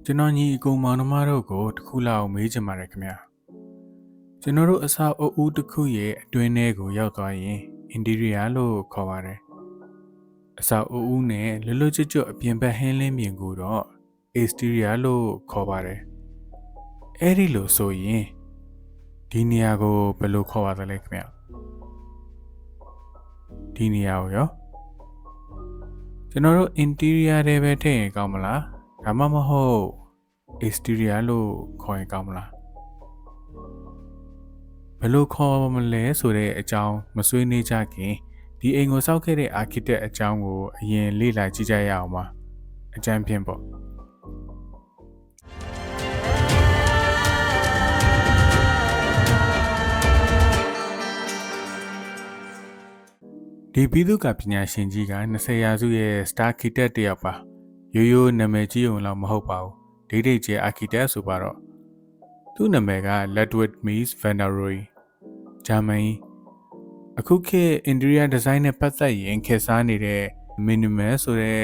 ကျွန်တော်ညီအကိုမောင်နှမတို့ကိုတစ်ခုလောက်မေးချင်ပါတယ်ခင်ဗျာကျွန်တော်တို့အဆောက်အဦတစ်ခုရဲ့အတွင်းထဲကိုရောက်သွားရင် interior လို့ခေါ်ပါတယ်အဆောက်အဦနဲ့လွတ်လွတ်ကျွတ်ကျွတ်အပြင်ဘက်ဟင်းလင်းမြင်ကိုတော့ exterior လို့ခေါ်ပါတယ်အဲ့ဒီလိုဆိုရင်ဒီနေရာကိုဘယ်လိုခေါ်ပါသလဲခင်ဗျာဒီနေရာကိုရောကျွန်တော်တို့ interior တွေပဲထည့်ရင်ကောင်းမလားဒါမှမဟုတ် exterior လို့ခေါ်ရင်ကောင်းမလားဘယ်လိုခေါ်မလဲဆိုတဲ့အကြောင်းမဆွေးနွေးကြခင်ဒီအိမ်ကိုစောက်ခဲ့တဲ့ architect အကြောင်းကိုအရင်လေ့လာကြည့်ကြရအောင်ပါအကြမ်းဖြင့်ပေါ့ဒီပြည်သူ့ကပညာရှင်ကြီးက20ရာစုရဲ့ star architect တယောက်ပါရိုးရိုးနာမည်ကြီးုံလောက်မဟုတ်ပါဘူးဒိတ်ဒိတ်ကျဲ architect ဆိုပါတော့သူ့နာမည်က Ludwig Mies van der Rohe ဂျာမန်အခုခေတ် interior design နဲ့ပတ်သက်ရင်ခေတ်စားနေတဲ့ minimal ဆိုတဲ့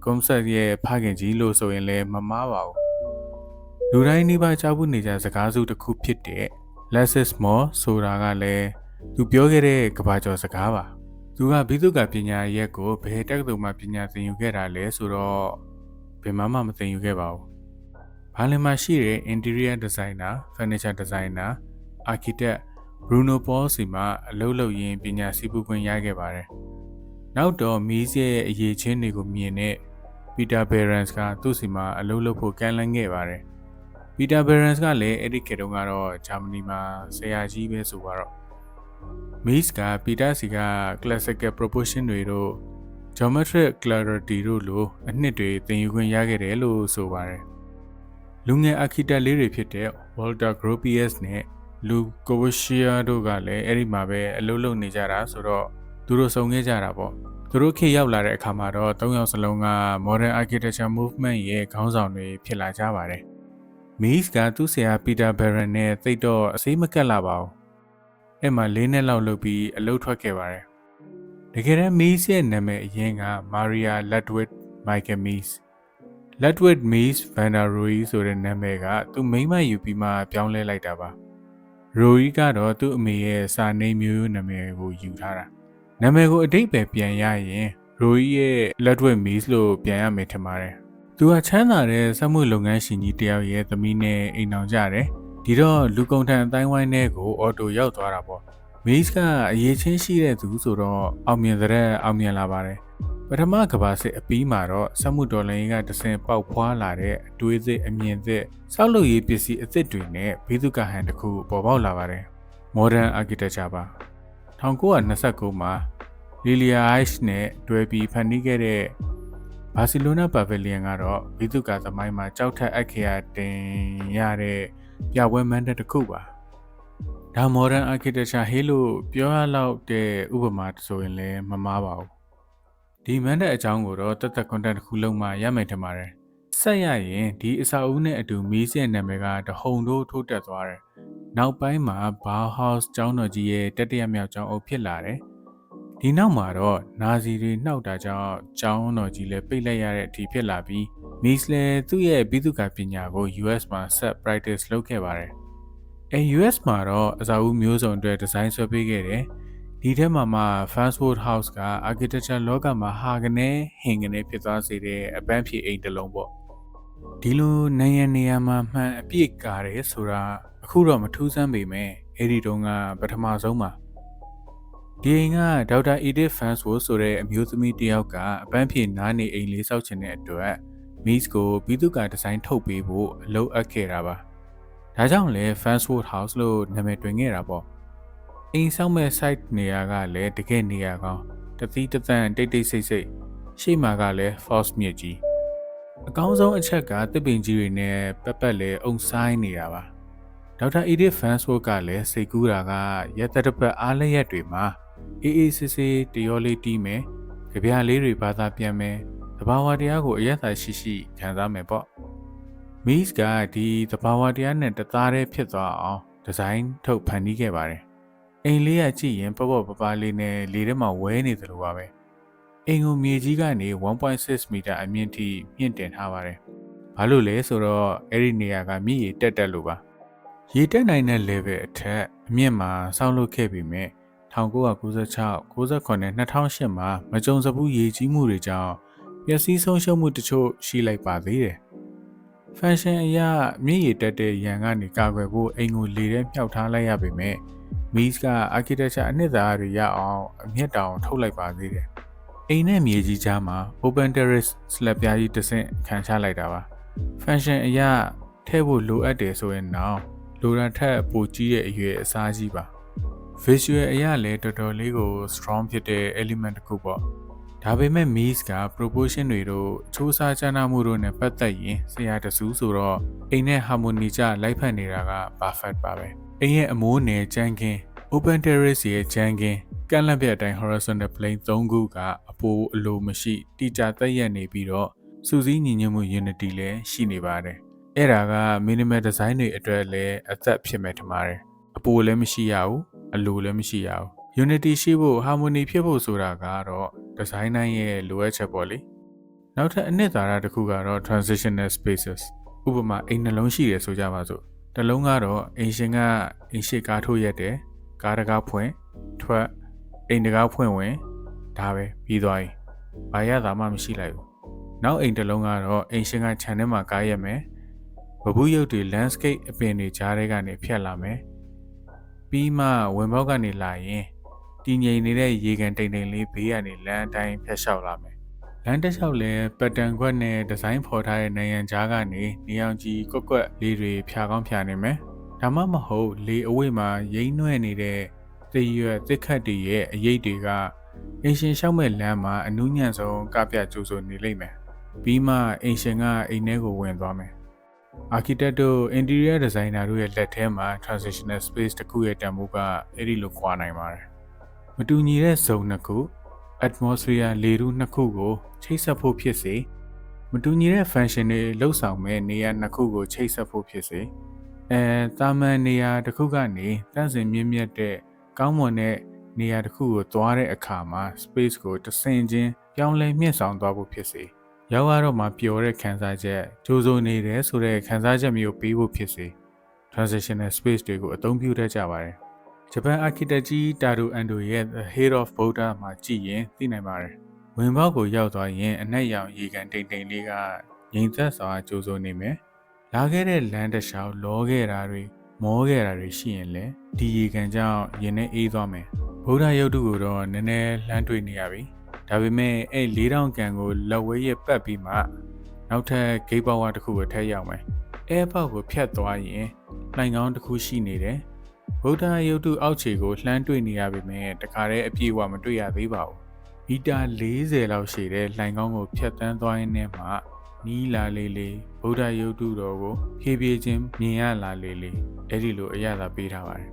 concept ရဲ့ဖခင်ကြီးလို့ဆိုရင်လည်းမမှားပါဘူးလူတိုင်းနှိပါကြားဖို့နေကြစကားစုတစ်ခုဖြစ်တဲ့ less is more ဆိုတာကလည်းသူပြောခဲ့တဲ့ကဘာကျော်စကားပါသူကဘိသုကပညာရက်ကိုဘယ်တက္ကသိုလ်မှပညာသင်ယူခဲ့တာလဲဆိုတော့ဘယ်မှမသင်ယူခဲ့ပါဘူးဘာလင်မှာရှိတဲ့ interior designer furniture designer architect Bruno Paul စီမှာအလုပ်လုပ်ရင်းပညာစီးပူးခွင့်ရခဲ့ပါတယ်နောက်တော့မီးရဲ့အရေးချင်းတွေကိုမြင်တဲ့ Peter Behrens ကသူ့စီမှာအလုပ်လုပ်ဖို့ကမ်းလှမ်းခဲ့ပါတယ် Peter Behrens ကလည်းအဲ့ဒီခေတ်တုန်းကတော့ဂျာမနီမှာဆရာကြီးပဲဆိုတော့Mies က Peter စီက classical proportion တွေတို့ geometric clarity တို့လိုအနှစ်တွေသင်ယူခွင့်ရခဲ့တယ်လို့ဆိုပါတယ်လူငယ် architect လေးတွေဖြစ်တဲ့ Walter Gropius နဲ့လူကိုဝရှိယာတို့ကလည်းအဲ့ဒီမှာပဲအလုပ်လုပ်နေကြတာဆိုတော့သူတို့စုံခဲ့ကြတာပေါ့သူတို့ခေတ်ရောက်လာတဲ့အခါမှာတော့၃ယောက်စလုံးက modern architecture movement ရဲ့ခေါင်းဆောင်တွေဖြစ်လာကြပါတယ် Mies ကသူ့ဆရာ Peter Behrens နဲ့သိတော့အစိမ့်မကက်လာပါဘူးအဲ့မှာ၄နှစ်လောက်လုပ်ပြီးအလုပ်ထွက်ခဲ့ပါတယ်တကယ်တမ်း Mies ရဲ့နာမည်အရင်က Maria Ludwig Michael Mies Ludwig Mies van der Rohe ဆိုတဲ့နာမည်ကသူမိန်းမယူပြီးမှပြောင်းလဲလိုက်တာပါရိုရီကတော့သူ့အမေရဲ့စာနေမျိုးနာမည်ကိုယူထားတာနာမည်ကိုအတိတ်ပဲပြန်ရရင်ရိုရီရဲ့ Ludwig Mies လို့ပြန်ရမယ်ထင်ပါတယ်သူကချမ်းသာတဲ့စက်မှုလုပ်ငန်းရှင်ကြီးတယောက်ရဲ့သမီးနဲ့အိမ်အောင်ကြတယ်ဒီတော့လူကုန်ထန်အတိုင်းဝိုင်းထဲကိုအော်တိုရောက်သွားတာပေါ့ Mies ကအရေးချင်းရှိတဲ့သူဆိုတော့အောင်မြင်တဲ့အောင်မြင်လာပါတယ်ပထမကမ္ဘာစစ်အပြီးမှာတော့စက်မှုတော်လှန်ရေးကတဆင့်ပေါက်ဖွာလာတဲ့အတွေးစစ်အမြင်စစ်စောက်လုပ်ရေးပစ္စည်းအသစ်တွေနဲ့ဘိသုကဟန်တစ်ခုပေါ်ပေါက်လာပါတယ် Modern Architecture ပါ1929မှာ Lilia Heiss နဲ့တွဲပြီးဖန်တီးခဲ့တဲ့ Barcelona Pavilion ကတော့ဘိသုကသမိုင်းမှာကြောက်ထက်အပ်ခေရတင်ရတဲ့ပြပွဲမန်းတဲ့တစ်ခုပါဒါ Modern Architecture ဟေးလို့ပြောရလောက်တဲ့ဥပမာဆိုရင်လည်းမမှားပါဘူးဒီမန်းတဲ့အကြောင်းကိုတော့တက်တက် content တစ်ခုလုံးမှရမယ်ထင်ပါတယ်ဆက်ရရင်ဒီအစာအုပ်နဲ့အတူ Mies ရဲ့နာမည်ကတဟုန်ထိုးထိုးတက်သွားတယ်နောက်ပိုင်းမှာ Bauhaus ကျောင်းတော်ကြီးရဲ့တတိယမြောက်ကျောင်းအုပ်ဖြစ်လာတယ်ဒီနောက်မှာတော့နာဇီတွေနှောက်တာကြောင့်ကျောင်းတော်ကြီးလည်းပိတ်လိုက်ရတဲ့အထိဖြစ်လာပြီး Mies လည်းသူ့ရဲ့ဘိသုကပညာကို US မှာဆက် practice လုပ်ခဲ့ပါတယ်US မှာတော့အစာအုပ်မျိုးစုံအတွက်ဒီဇိုင်းဆွဲပေးခဲ့တယ်ဒီထဲမှာမှ Farnsworth House က architecture လောကမှာဟာကနေဟင်ကနေဖြစ်သွားစေတဲ့အပန်းဖြေအိမ်တစ်လုံးပေါ့ဒီလိုနိုင်ရနေရာမှာမှန်အပြည့်ကားတယ်ဆိုတာအခုတော့မထူးဆန်းပေမဲ့အဲ့ဒီတုန်းကပထမဆုံးပါဒီအိမ်ကဒေါက်တာ Edith Farnsworth ဆိုတဲ့အမျိုးသမီးတစ်ယောက်ကအပန်းဖြေနားနေအိမ်လေးစောက်ချင်တဲ့အတွက် Mies ကိုဘိသုကဒီဇိုင်းထုတ်ပေးဖို့အလုပ်အပ်ခဲ့တာပါဒါကြောင့်လဲ Farnsworth House လို့နာမည်တွင်ခဲ့တာပေါ့အိမ်ဆောင်မဲ့ site နေရာကလည်းတကယ်နေရာကောင်းတသီးတသန့်တိတ်တိတ်ဆိတ်ဆိတ်ရှေ့မှာကလည်း false မြစ်ကြီးအကောင်းဆုံးအချက်ကတစ်ပင်ကြီးတွေနဲ့ပတ်ပတ်လဲအုံဆိုင်နေတာပါဒေါက်တာ Edith Farnsworth ကလည်းစိတ်ကူးတာကရက်သက်တစ်ပတ်အားလျက်တွေမှာအေးအေးဆေးဆေးတရောလေးတီးမယ်ကြပြလေးတွေဘာသာပြန်မယ်သဘာဝတရားကိုအယက်သာရှိရှိခံစားမယ်ပေါ့ Mies ကဒီသဘာဝတရားနဲ့တသားတည်းဖြစ်သွားအောင်ဒီဇိုင်းထုတ်ဖန်တီးခဲ့ပါတယ်အိမ်လေးကကြည့်ရင်ပေါ့ပေါ့ပပလေးနဲ့လေထဲမှာဝဲနေသလိုပါပဲအိမ်ကိုမြေကြီးကနေ 1.6 မီတာအမြင့်ထိမြင့်တင်ထားပါတယ်ပ ဘာလို့လဲဆိုတော့အဲ့ဒီနေရာကမြည်ရတက်လို့ပါရေတက်နိုင်တဲ့ level အထက်အမြင့်မှာစောင့်လုပ်ခဲ့ပြီးမြဲ1996 98နဲ့2008မှာမကြုံစဘူးရေကြီးမှုတွေကြောင့်ပျက်စီးဆုံးရှုံးမှုတချို့ရှိလိုက်ပါသေးတယ်ဖန်ရှင်အရာမြည်ရတက်တဲ့ရန်ကနေကာကွယ်ဖို့အိမ်ကိုလေထဲမြှောက်ထားလိုက်ရပေမဲ့မီးက architecture အနှစ်သာရတွေရအောင်အမြင့်တောင်ထုတ်လိုက်ပါသေးတယ်အိမ်နဲ့မြေကြီးကြားမှာ open terrace slab ပြားကြီးတစ်ဆင့်ခံချလိုက်တာပါ function အရာထည့်ဖို့လိုအပ်တယ်ဆိုရင်တော့လိုတာထက်ပိုကြီးတဲ့အရွယ်အစားကြီးပါ visual အရာလည်းတော်တော်လေးကို strong ဖြစ်တဲ့ element တစ်ခုပေါ့ဒါပေမဲ့ Mies က proportion တွေတို့အချိုးအစားကျန်းမာမှုတို့နဲ့ပတ်သက်ရင်ဆရာတဆူဆိုတော့အိမ်နဲ့ harmony ကျလိုက်ဖက်နေတာက perfect ပါပဲအိမ်ရဲ့အမိုးနယ်ကြမ်းခင်း open terrace ရဲ့ကြမ်းခင်းကန့်လန့်ပြအတိုင်း horizontal plane 3ခုကအပိုးအလိုမရှိတိကျသက်ရက်နေပြီးတော့စူးစီးညီညွတ်မှု unity လည်းရှိနေပါတယ်အဲ့ဒါက minimal design တွေအတွက်လည်းအသက်ဖြစ်မဲ့ထင်ပါတယ်အပိုးလည်းမရှိရဘူးအလိုလည်းမရှိရဘူး unity ရှိဖို့ harmony ဖြစ်ဖို့ဆိုတာကတော့ design တိုင်းရဲ့လိုအပ်ချက်ပေါ့လေနောက်ထပ်အနှစ်သာရတစ်ခုကတော့ transitional spaces ဥပမာအိမ်နှလုံးရှိတယ်ဆိုကြပါစို့တစ်လုံးကတော့အိမ်ရှင်ကအိမ်ရှိကားထိုးရက်တယ်ကားတကားဖွင့်ထွက်အိမ်တကားဖွင့်ဝင်ဒါပဲပြီးသွားပြီဘာရတာမှမရှိလိုက်ဘူးနောက်အိမ်တစ်လုံးကတော့အိမ်ရှင်ကခြံထဲမှာကားရက်မယ်ဘဘူးရုပ်တွေ landscape အပင်တွေကြားထဲကနေဖြတ်လာမယ်ပြီးမှဝင်ပေါက်ကနေလာရင်တည်ငြိမ်နေတဲ့ရေကန်တိမ်တိမ်လေးဘေးကနေလမ်းအတိုင်းဖြတ်လျှောက်လာမယ်လမ်းတစ်လျှောက်လဲပတ်တန်ခွက်နဲ့ဒီဇိုင်းဖော်ထားတဲ့နိုင်ငံကြားကနေနေအောင်ကြီးကွက်လေးတွေဖြာကောင်းဖြာနေမယ်ဒါမှမဟုတ်လေအဝိတ်မှာရိမ့်နှွဲ့နေတဲ့သစ်ရွက်သစ်ခတ်တွေရဲ့အရေးတွေကအိမ်ရှင်ရှောက်မဲ့လမ်းမှာအနူးညံ့ဆုံးကပြကြိုးစိုးနေလိမ့်မယ်ပြီးမှအိမ်ရှင်ကအိမ်ထဲကိုဝင်သွားမယ် architect တို့ interior designer တို့ရဲ့လက်ထဲမှာ transitional space တစ်ခုရဲ့တန်ဖိုးကအဲ့ဒီလိုခွာနိုင်ပါတယ်မတူညီတဲ့ဇုံနှစ်ခု atmosphere လေထုနှစ်ခုကိုချိတ်ဆက်ဖို့ဖြစ်စေမတူညီတဲ့ function တွေလှုပ်ဆောင်မဲ့နေရာနှစ်ခုကိုချိတ်ဆက်ဖို့ဖြစ်စေတာမန်နေရာတစ်ခုကနေတန့်စင်မြင့်မြတ်တဲ့ကောင်းမွန်တဲ့နေရာတစ်ခုကိုသွားတဲ့အခါမှာ space ကိုတဆင်ချင်းပြောင်းလဲမြင့်ဆောင်သွားဖို့ဖြစ်စေရောက်ရတော့မှပျော်တဲ့ခံစားချက်ကြိုးစိုးနေတယ်ဆိုတဲ့ခံစားချက်မျိုးပေးဖို့ဖြစ်စေ transitional space တွေကိုအသုံးပြုတတ်ကြပါတယ်ဂျပန် architect ကြီးတာဒိုအန်ဒိုရဲ့ The Head of Buddha မှာကြည့်ရင်သိနိုင်ပါတယ်ဝင်ပေါက်ကိုရောက်သွားရင်အနက်ရောင်ရေကန်တိမ်တိမ်လေးကငြိမ်သက်စွာကြိုးစိုးနေမယ်လာခဲ့တဲ့လမ်းတစ်လျှောက်လောခဲ့တာတွေမောခဲ့တာတွေရှိရင်လည်းဒီရေကန်ကြောင့်ရင်ထဲအေးသွားမယ်ဗုဒ္ဓရုပ်တုကိုတော့နည်းနည်းလှမ်းတွေ့နေရပြီဒါပေမဲ့အဲ့4000ကန်ကိုလက်ဝဲရပတ်ပြီးမှနောက်ထပ်ဂိတ်ပေါက်တစ်ခုကိုထည့်ရောက်မယ်အဲပေါက်ကိုဖြတ်သွားရင်လှိုင်ကောင်းတစ်ခုရှိနေတယ်ဗုဒ္ဓရုပ်တုအောက်ခြေကိုလှမ်းတွေ့နေရပေမဲ့တခါတည်းအပြည့်အဝမတွေ့ရသေးပါဘူးမီတာ40လောက်ရှိတဲ့လှိုင်ကောင်းကိုဖြတ်တန်းသွားရင်းနဲ့မှနီးလာလေးလေးဗုဒ္ဓရုပ်တုတော်ကိုဖြည်းဖြည်းချင်းမြင်ရလာလေးလေးအဲ့ဒီလိုအရသာပေးထားပါတယ်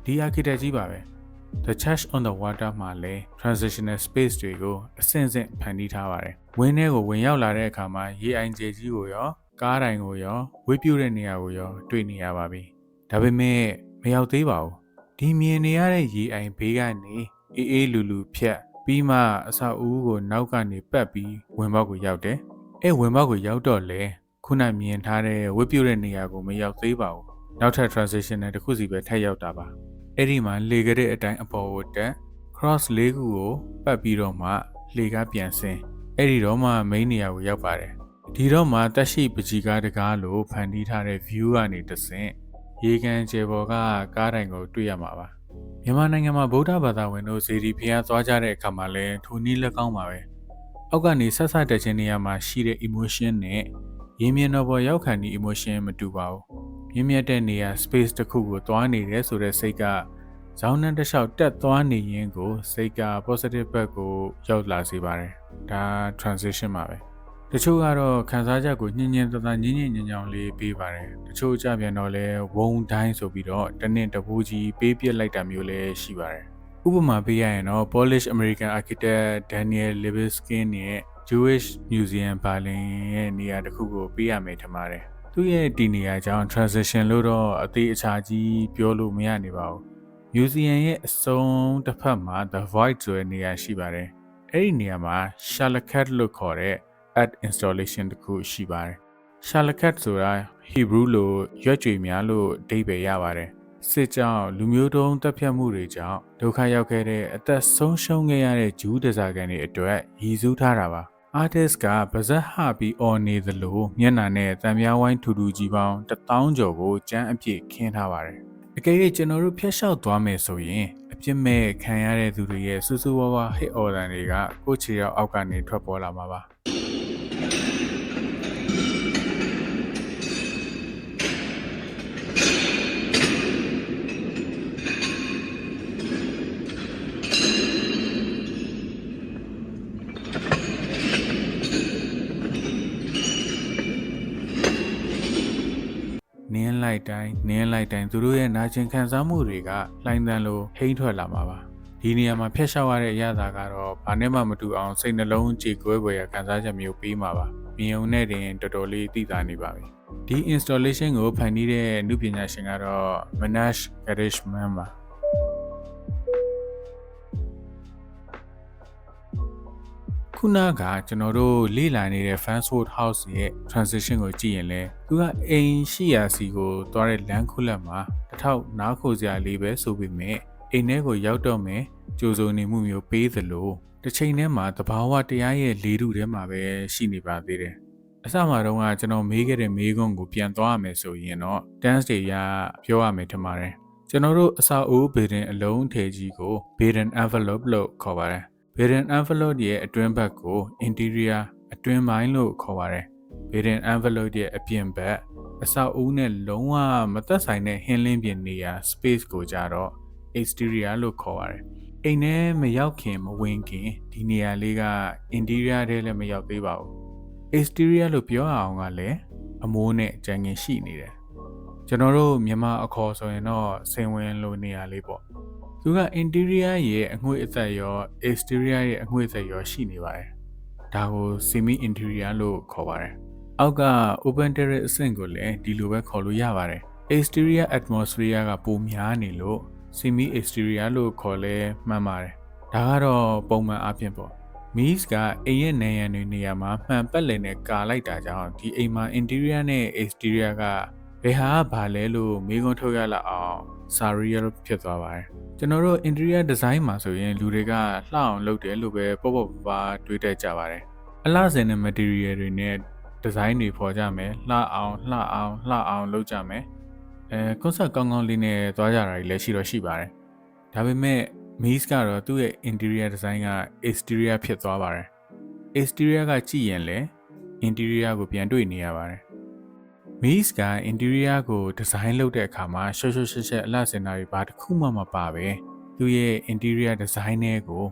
ဒီ architect ကြီးပါပဲ The Church on the Water မှာလည်း transitional space တွေကိုအဆင့်ဆင့်ဖန်တီးထားပါတယ်ဝင်းထဲကိုဝင်ရောက်လာတဲ့အခါမှာရေအိုင်ကျကြီးကိုရောကားတိုင်ကိုရောဝှေ့ပြုတ်တဲ့နေရာကိုရောတွေ့နေရပါပြီဒါပေမဲ့မရောက်သေးပါဘူးဒီမြင်နေရတဲ့ရေအိုင်ဘေးကနေအေးအေးလူလူဖြတ်ပြီးမှအဆောက်အဦကိုနောက်ကနေပတ်ပြီးဝင်ပေါက်ကိုရောက်တယ်အဲဝင်ပေါက်ကိုရောက်တော့လေခုနမြင်ထားတဲ့ဝှေ့ပြုတ်တဲ့နေရာကိုမရောက်သေးပါဘူးနောက်ထပ် transition နဲ့တစ်ခုစီပဲထပ်ရောက်တာပါအဲ့ဒီမှာလေကတဲ့အတိုင်းအပေါ်ကိုတက် cross ၄ခုကိုပတ်ပြီးတော့မှလေကားပြန်ဆင်းအဲ့ဒီတော့မှ main နေရာကိုရောက်ပါတယ်ဒီတော့မှတက်ရှိပကြီးကားတကားလို့ဖန်တီးထားတဲ့ view ကနေတဆင့်ရေကန်ကျေပေါ်ကကားတိုင်ကိုတွေ့ရမှာပါမြန်မာနိုင်ငံမှာဗုဒ္ဓဘာသာဝင်တို့ဇေဒီဖျားသွားကြတဲ့အခါမှာလည်းထိုနည်းလက်ကောင်းပါပဲအောက်ကနေဆက်ဆက်တက်ခြင်းနေရာမှာရှိတဲ့ emotion နဲ့ရေမြင်တော်ပေါ်ရောက်ခံတဲ့ emotion မတူပါဘူးမြင့်မြတ်တဲ့နေရာ space တစ်ခုကိုသွားနေတယ်ဆိုတဲ့စိတ်ကဇောင်းနှံတစ်လျှောက်တက်သွားနေရင်ကိုစိတ်က positive ဘက်ကိုရောက်လာစေပါတယ်ဒါ transition ပါပဲတချို့ကတော့ခံစားချက်ကိုညင်ညင်တသာညင်ညင်ညင်ညောင်လေးပေးပါတယ်တချို့ကြပြန်တော့လဲဝုံတိုင်းဆိုပြီးတော့တနင်တပူးကြီးပေးပြစ်လိုက်တာမျိုးလည်းရှိပါတယ်ဥပမာပေးရရင်တော့ Polish American architect Daniel Libeskind ရဲ့ Jewish Museum Berlin ရဲ့နေရာတစ်ခုကိုပေးရမယ်ထင်ပါတယ်သူ့ရဲ့ဒီနေရာကြောင့် transition လို့တော့အသေးအချာကြီးပြောလို့မရနေပါဘူး Museum ရဲ့အဆုံးတစ်ဖက်မှာ The Void ဆိုတဲ့နေရာရှိပါတယ်အဲ့ဒီနေရာမှာ Shalakhat လို့ခေါ်တဲ့art installation တစ်ခုရှိပါတယ် Shalakat ဆိုတာဟီဘရူးလိုရွက်ကြွေများလို့အဓိပ္ပာယ်ရပါတယ်စစ်ကြောင့်လူမျိုးတုံးတပ်ဖြတ်မှုတွေကြောင့်ဒုက္ခရောက်ခဲ့တဲ့အသက်ဆုံးရှုံးခဲ့ရတဲ့ဂျူးဒဇာကန်တွေအတွက်ရည်စူးထားတာပါ artist ကပါဇက်ဟပြီးအော်နေသလိုမျက်နှာနဲ့တံမြားဝိုင်းထူထူကြီးပေါင်း1000ကျော်ကိုကျန်းအပြည့်ခင်းထားပါတယ်အကယ်၍ကျွန်တော်တို့ဖျက်လျှောက်သွားမယ်ဆိုရင်အပြစ်မဲ့ခံရတဲ့သူတွေရဲ့စူးစူးဝါးဝါဟစ်အော်တန်တွေကကိုယ့်ခြေရောက်အောက်ကနေထွက်ပေါ်လာမှာပါနင်းလိုက်တိုင်းသူတို့ရဲ့နာကျင်ခံစားမှုတွေကလှိုင်းတန်းလိုဟိမ့်ထွက်လာမှာပါဒီနေရာမှာဖျက်ရှောက်ရတဲ့အရာသာကတော့ဘာနဲ့မှမတူအောင်စိတ်နှလုံးကြေကွဲပွေရခံစားချက်မျိုးပေးမှာပါမြင်ုံနဲ့တင်တော်တော်လေးသိသာနေပါပြီဒီ installation ကိုဖန်တီးတဲ့နုပညာရှင်ကတော့ Manash Karishman ပါခုနကကျွန်တော်တို့လေ့လာနေတဲ့ Fansworth House ရဲ့ transition ကိုကြည့်ရင်လဲသူကအိမ်ရှိရာစီကိုသွားတဲ့လမ်းခုလက်မှာတစ်ထောက်နားခိုစရာလေးပဲဆိုပေမဲ့အိမ်ထဲကိုရောက်တော့မယ်ကြိုးစုံနေမှုမျိုးပေးသလိုတစ်ချိန်တည်းမှာသဘာဝတရားရဲ့လေးထုထဲမှာပဲရှိနေပါသေးတယ်အစမှာတော့ကျွန်တော်မေးခဲ့တဲ့မေးခွန်းကိုပြန်သွားရမယ်ဆိုရင်တော့ dance တွေရပြောရမယ်ထင်ပါတယ်ကျွန်တော်တို့အစာအိုးဘေဒင်အလုံးထည်ကြီးကို Baden envelope လို့ခေါ်ပါတယ်Baden envelope ရဲ့အတွင်းဘက်ကို interior အတွင်းပိုင်းလို့ခေါ်ပါတယ်။ Baden envelope ရဲ့အပြင်ဘက်အဆောက်အဦနဲ့လုံးဝမသက်ဆိုင်တဲ့ဟင်းလင်းပြင်နေရာ space ကိုကြတော့ exterior လို့ခေါ်ပါတယ်။အိမ်ထဲမရောက်ခင်မဝင်ခင်ဒီနေရာလေးက interior ထဲလည်းမရောက်သေးပါဘူး။ exterior လို့ပြောအောင်ကလည်းအမိုးနဲ့ကြံငင်ရှိနေတယ်။ကျွန်တော်တို့မြန်မာအခေါ်ဆိုရင်တော့စင်ဝင်လိုနေရာလေးပေါ့။သူက interior ရဲ့အငွေ့အသက်ရော exterior ရဲ့အငွေ့အသက်ရောရှိနေပါတယ်။ဒါကို semi interior လို့ခေါ်ပါတယ်။အောက်က open terrace အဆင့်ကိုလည်းဒီလိုပဲခေါ်လို့ရပါတယ်။ exterior atmosphere ကပိုများနေလို့ semi exterior လို့ခေါ်လဲမှန်ပါတယ်။ဒါကတော့ပုံမှန်အဖြစ်ပေါ့။ Mies ကအိမ်ရဲ့နေရံတွေနေရာမှာမှန်ပတ်လည်နဲ့ကာလိုက်တာကြောင့်ဒီအိမ်မှာ interior နဲ့ exterior ကဘယ်ဟာဘာလဲလို့မေးခွန်းထုတ်ရလောက်အောင် surreal ဖြစ်သွားပါတယ်။ကျွန်တော်တို့ interior design မှာဆိုရင်လူတွေကလှအောင်လုပ်တယ်လို့ပဲပေါ့ပေါ့ပါတွေးတတ်ကြပါတယ်။အလှစင်တဲ့ material တွေနဲ့ design တွေဖော်ကြမယ်။လှအောင်လုပ်ကြမယ်။concept ကောင်းကောင်းလေးနဲ့သွားကြတာတွေလည်းရှိပါတယ်။ဒါပေမဲ့ Mies ကတော့သူ့ရဲ့ interior design က exterior ဖြစ်သွားပါတယ်။ exterior ကကြည့်ရင်လည်း interior ကိုပြန်တွေ့နေရပါတယ်။ Mies က interior ကို design လုပ်တဲ့အခါမှာရှော့ရှက်အလှစင်တာတွေဘာတစ်ခုမှမပါပဲသူ့ရဲ့ interior design တွေကို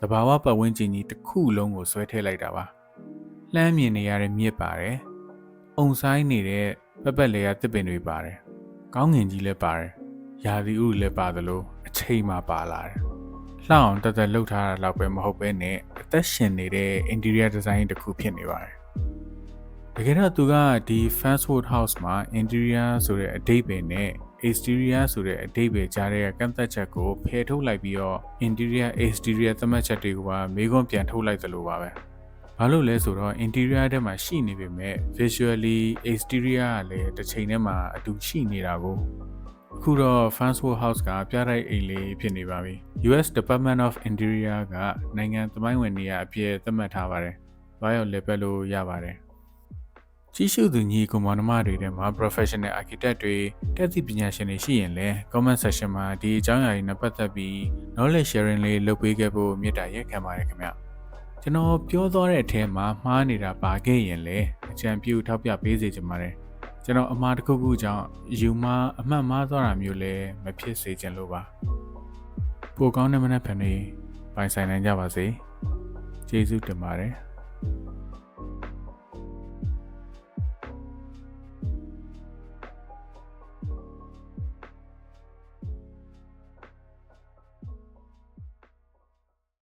သဘာဝပတ်ဝန်းကျင်ကြီးတစ်ခုလုံးကိုဆွဲထည့်လိုက်တာပါ။လှမ်းမြင်နေရတဲ့မြစ်ပါတယ်။အုံဆိုင်နေတဲ့ပတ်လေရတစ်ပင်တွေပါတယ်။ကောင်းငင်ကြီးလည်းပါတယ်။ရာသီဥတုလည်းပါသလိုအချိန်မှပါလာတယ်။လှအောင်တက်လှုပ်ထားတာတော့ပဲမဟုတ်ပဲနဲ့အသက်ရှင်နေတဲ့ interior design တစ်ခုဖြစ်နေပါတယ်။တကယ်တော့သူကဒီ Fansworth House မှာ interior ဆိုတဲ့အဓိပ္ပာယ်နဲ့ exterior ဆိုတဲ့အဓိပ္ပာယ်ကြားတဲ့ကန့်သက်ချက်ကိုဖယ်ထုတ်လိုက်ပြီးတော့ interior exterior သတ်မှတ်ချက်တွေကိုပါမေးခွန်းပြန်ထုတ်လိုက်သလိုပါပဲ။ဘာလို့လဲဆိုတော့ interior ထဲမှာရှိနေပေမဲ့ visually exterior ကလည်းတစ်ချိန်တည်းမှာအတူရှိနေတာကိုအခုတော့ Fansworth House ကပြတိုက်အိမ်လေးဖြစ်နေပါပြီ။ US Department of Interior ကနိုင်ငံသမိုင်းဝင်နေရာအဖြစ်သတ်မှတ်ထားပါတယ်။ဘာရောက်လဲပဲလို့ရပါတယ်။ကြီးစုသူညီကောင်မတွေထဲမှာ professional architect တွေတက်သည့်ပညာရှင်တွေရှိရင်လည်း comment section မှာဒီအကြောင်းအရာတွေနဲ့ပတ်သက်ပြီး knowledge sharing လေးလုပ်ပေးခဲ့ဖို့မေတ္တာရက်ခံပါတယ်ခင်ဗျ။ကျွန်တော်ပြောသွားတဲ့အထက်မှာမှားနေတာပါခဲ့ရင်လည်းအကြံပြုထောက်ပြပေးစေချင်ပါတယ်။ကျွန်တော်အမှားတစ်ခုခုကြောင့်ယူမအမှတ်မှားသွားတာမျိုးလည်းမဖြစ်စေချင်လို့ပါ။ပိုကောင်းတဲ့မနက်ဖြန်နေ့ပိုင်ဆိုင်နိုင်ကြပါစေ။ကျေးဇူးတင်ပါတယ်။